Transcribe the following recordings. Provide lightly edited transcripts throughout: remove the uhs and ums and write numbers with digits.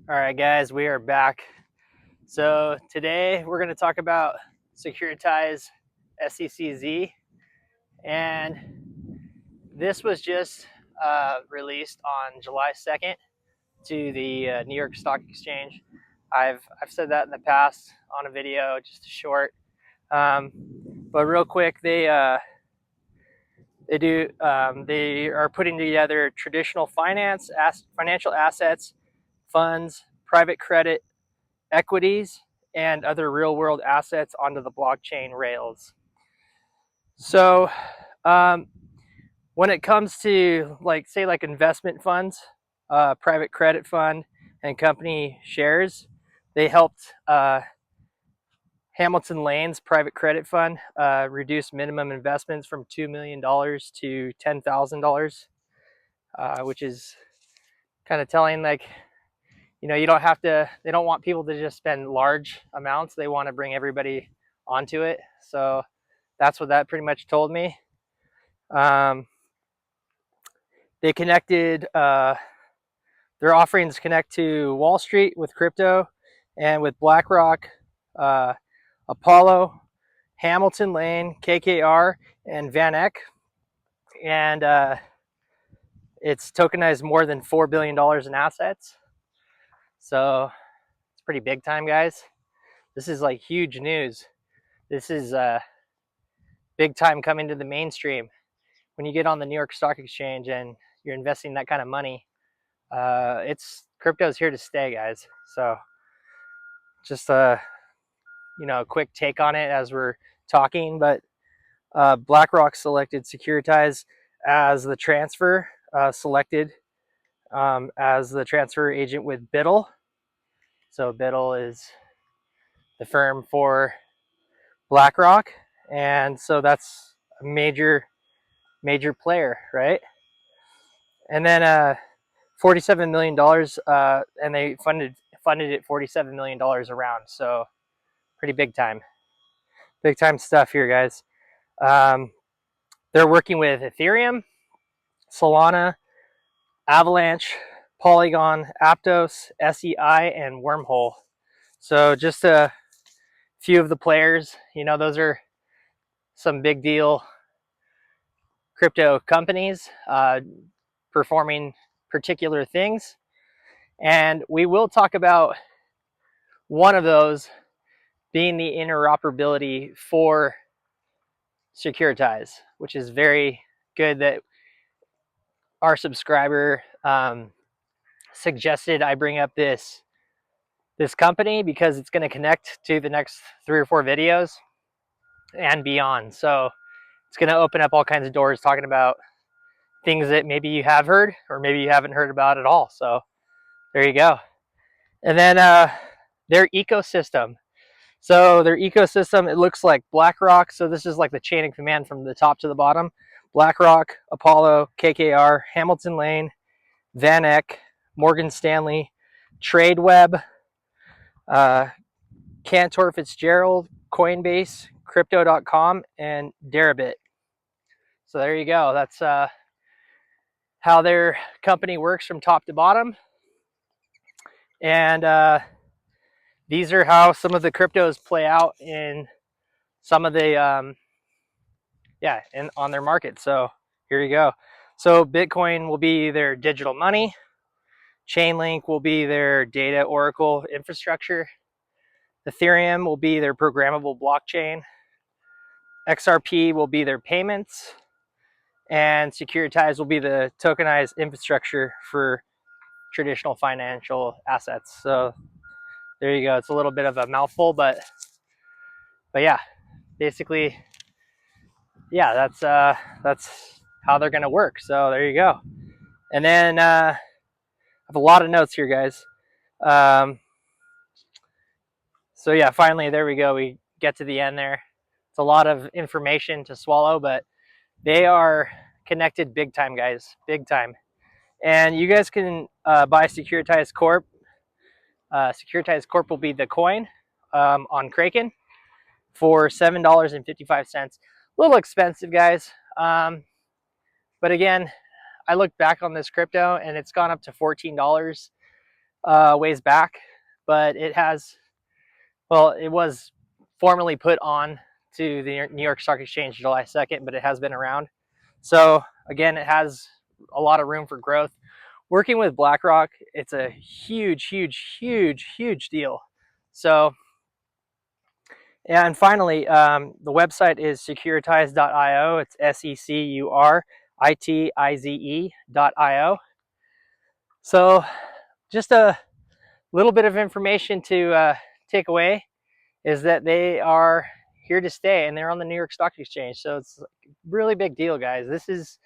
All right, guys, we are back. So today we're going to talk about Securitize SECZ, and this was just released on July 2nd to the New York Stock Exchange. I've said that in the past on a video, just a short, but real quick, they are putting together traditional financial assets, funds, private credit, equities, and other real-world assets onto the blockchain rails. So when it comes to like investment funds, private credit fund, and company shares, they helped Hamilton Lane's private credit fund reduce minimum investments from $2 million to $10,000, which is kind of telling. Like, you don't have to, they don't want people to just spend large amounts. They want to bring everybody onto it. So that's what that pretty much told me. They connected, their offerings connect to Wall Street with crypto and with BlackRock, Apollo, Hamilton Lane, KKR, and VanEck. And it's tokenized more than $4 billion in assets. So it's pretty big time, guys. This is like huge news. This is big time coming to the mainstream. When you get on the New York Stock Exchange and you're investing that kind of money, crypto's here to stay, guys. So just a quick take on it as we're talking. But BlackRock selected Securitize as the transfer, selected as the transfer agent with BUIDL. So BUIDL is the firm for BlackRock, and so that's a major player, right? And then $47 million, and they funded it $47 million around. So pretty big time stuff here, guys. They're working with Ethereum, Solana, Avalanche, Polygon, Aptos, SEI, and Wormhole. So just a few of the players. Those are some big deal crypto companies performing particular things. And we will talk about one of those being the interoperability for Securitize, which is very good that our subscriber suggested I bring up this company, because it's going to connect to the next 3 or 4 videos and beyond. So it's going to open up all kinds of doors, talking about things that maybe you have heard or maybe you haven't heard about at all. So there you go. And then their ecosystem. So their ecosystem, it looks like BlackRock. So this is like the chain of command from the top to the bottom. BlackRock, Apollo, KKR, Hamilton Lane, VanEck, Morgan Stanley, Tradeweb, Cantor, Fitzgerald, Coinbase, Crypto.com, and Deribit. So there you go. That's how their company works from top to bottom. And these are how some of the cryptos play out in some of the on their market. So here you go. So Bitcoin will be their digital money. Chainlink will be their data oracle infrastructure. Ethereum will be their programmable blockchain. XRP will be their payments. And Securitize will be the tokenized infrastructure for traditional financial assets. So there you go. It's a little bit of a mouthful, but yeah, basically, yeah, that's how they're gonna work. So there you go. And then I have a lot of notes here, guys. So yeah, finally, there we go. We get to the end there. It's a lot of information to swallow, but they are connected big time, guys, big time. And you guys can buy Securitize Corp. Securitize Corp will be the coin on Kraken for $7.55. A little expensive, guys. But again, I looked back on this crypto and it's gone up to $14 ways back, but it has, well, it was formally put on to the New York Stock Exchange July 2nd, but it has been around. So again, it has a lot of room for growth. Working with BlackRock, it's a huge, huge, huge, huge deal. So, and finally, the website is securitize.io. It's securitize.io. So just a little bit of information to take away is that they are here to stay, and they're on the New York Stock Exchange. So it's a really big deal, guys. This is,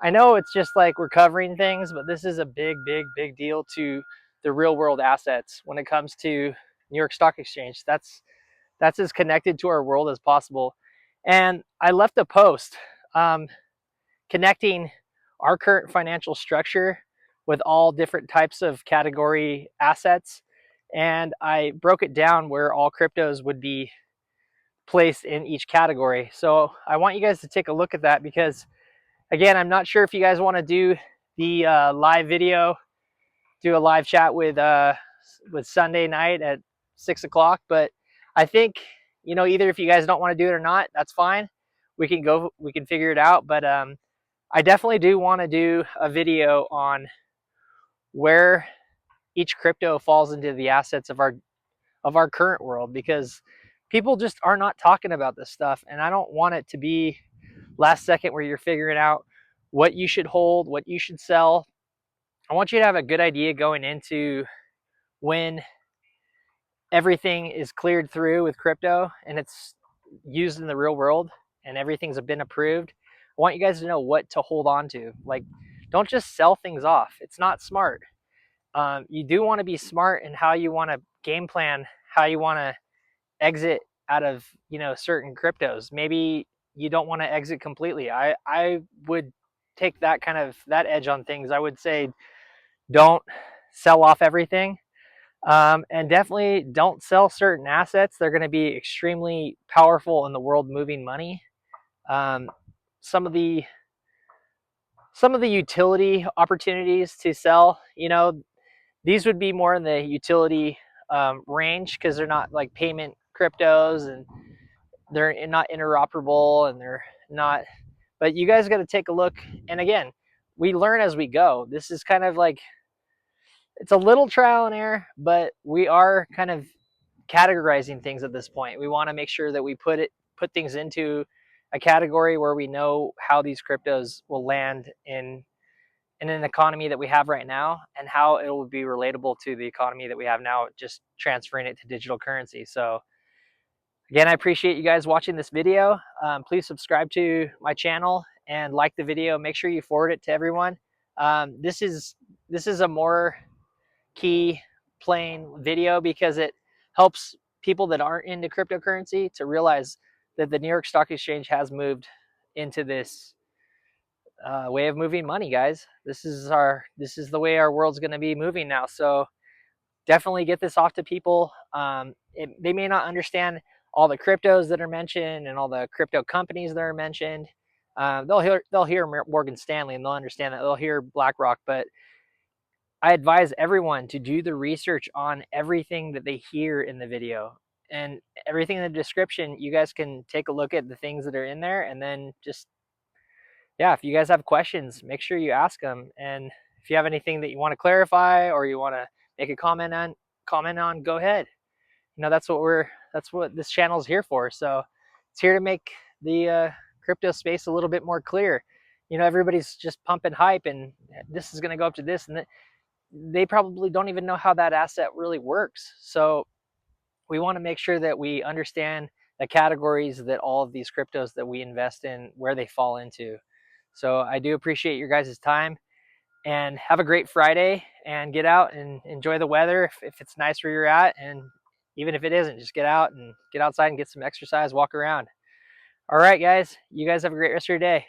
I know it's just like we're covering things, but this is a big, big, big deal to the real world assets when it comes to New York Stock Exchange. That's as connected to our world as possible. And I left a post connecting our current financial structure with all different types of category assets. And I broke it down where all cryptos would be placed in each category. So I want you guys to take a look at that, because again, I'm not sure if you guys want to do the live video, do a live chat with Sunday night at 6 o'clock, but I think, you know, either if you guys don't want to do it or not, that's fine. We can figure it out. But I definitely do want to do a video on where each crypto falls into the assets of our current world, because people just are not talking about this stuff, and I don't want it to be last second where you're figuring out what you should hold, what you should sell. I want you to have a good idea going into when everything is cleared through with crypto and it's used in the real world and everything's been approved. I want you guys to know what to hold on to. Like, don't just sell things off. It's not smart. You do want to be smart in how you want to game plan, how you want to exit out of, you know, certain cryptos. Maybe you don't want to exit completely. I would take that kind of that edge on things. I would say don't sell off everything, and definitely don't sell certain assets. They're going to be extremely powerful in the world moving money. Some of the utility opportunities to sell, you know, these would be more in the utility range, because they're not like payment cryptos, and they're not interoperable, and they're not, but you guys got to take a look. And again, we learn as we go. This is kind of like, it's a little trial and error, but we are kind of categorizing things at this point. We want to make sure that we put things into a category where we know how these cryptos will land in an economy that we have right now, and how it will be relatable to the economy that we have now, just transferring it to digital currency. So again, I appreciate you guys watching this video. Please subscribe to my channel and like the video. Make sure you forward it to everyone. This is a more key playing video, because it helps people that aren't into cryptocurrency to realize that the New York Stock Exchange has moved into this way of moving money, guys. This is the way our world's going to be moving now. So definitely get this off to people. They may not understand all the cryptos that are mentioned and all the crypto companies that are mentioned. They'll hear Morgan Stanley, and they'll understand that. They'll hear BlackRock, but I advise everyone to do the research on everything that they hear in the video, and everything in the description. You guys can take a look at the things that are in there, and then just, yeah, if you guys have questions, make sure you ask them. And if you have anything that you want to clarify or you want to make a comment on, go ahead. You know, that's what this channel is here for. So it's here to make the crypto space a little bit more clear. You know, everybody's just pumping hype, and this is going to go up to this, and that. They probably don't even know how that asset really works. So we want to make sure that we understand the categories that all of these cryptos that we invest in, where they fall into. So I do appreciate your guys' time, and have a great Friday, and get out and enjoy the weather if it's nice where you're at. And even if it isn't, just get outside and get some exercise, walk around. All right, guys, you guys have a great rest of your day.